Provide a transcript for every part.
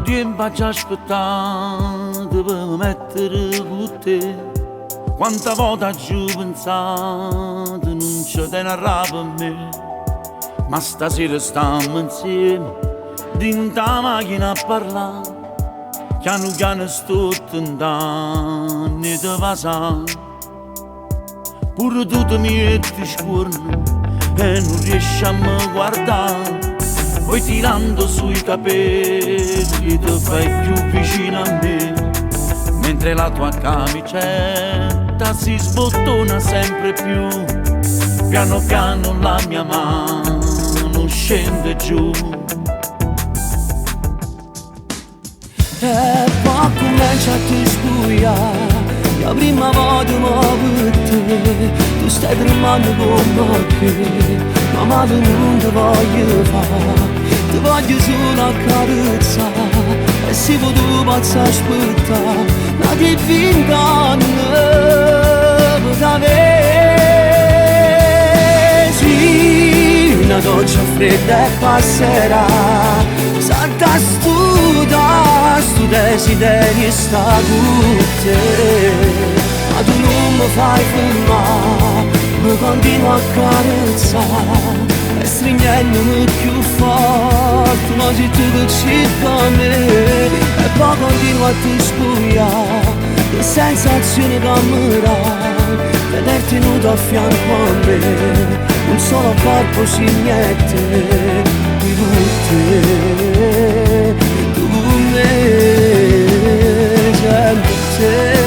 tempo ci aspettato per mettere con te. Quanta volta ci ho pensato, non ci tenerà per me. Ma stasera stiamo insieme, dentro la macchina a parlare. Piano piano sto tentando di passare. Pure tu ti metti scorno e non riesci a mi guardare. Poi tirando sui capelli ti fai più vicino a me, mentre la tua camicetta si sbottona sempre più. Piano piano la mia mano scende giù. E poi comincia a ti sbuiare. La prima volta mi te, tu stai tremando come che, ma male non ti voglio fare. Ti voglio solo accarezzare, e se tu posso aspettare la divina per avere. Sì, una doccia fredda e passerà, salta stu desiderio sta con te. Ma tu non mi fai fermare, mi continui a carezzare e stringendomi più forte, ma se tu che circa me. E poi continui a ti sbuiare, che sensazione che mi dai, vederti nudo a fianco a me, un solo corpo si niente di tutte. Tu me, sempre te.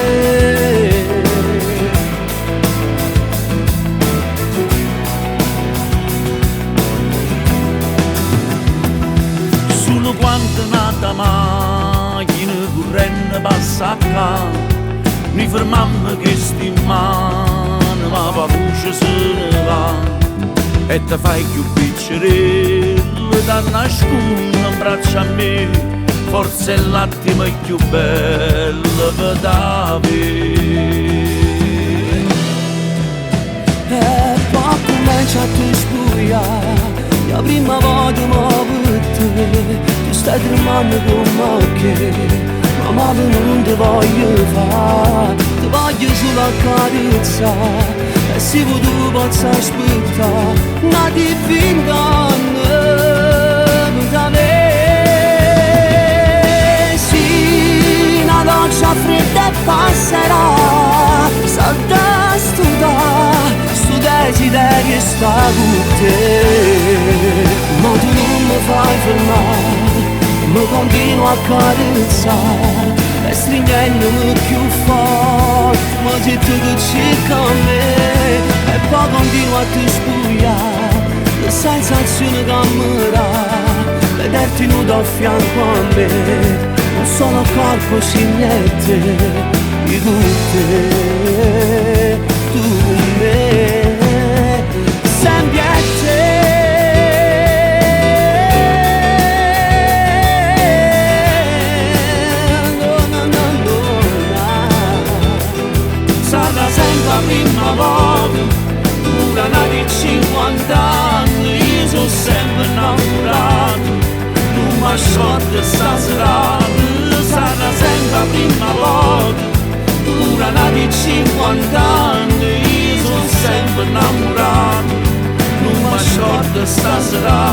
Solo quando nata macchina corrente passa qua, mi fermammo che sti in mano, ma la luce se ne va. E te fai più piccerello da nascondere in braccio a me, forse è l'attimo più bello per davvero. E poi comincia a ti sbuiare, la prima volta mi te, tu stai tremando come che, ma male non ti voglio fare, ti voglio solo accarezzare, e se tu posso aspettare una divina per avere. Sì, una doccia fredda e passerà, salta stu desiderio sta con te. Ma tu non mi fai fermare, mi continui a carezzare e stringendomi più forte, ma se tu che cerca me. E poi continui a ti sbuiare, le sensazioni che mi dai, vederti nudo a fianco a me, un solo corpo si niente di tutte. Tu me, sempre a te. Sarà sempre la prima volta, una di 50 anni, io sono sempre innamorato, non mi sciolgo stasera. Sarà sempre la prima volta, una di 50 anni, io sono sempre innamorato, non mi sciolgo stasera.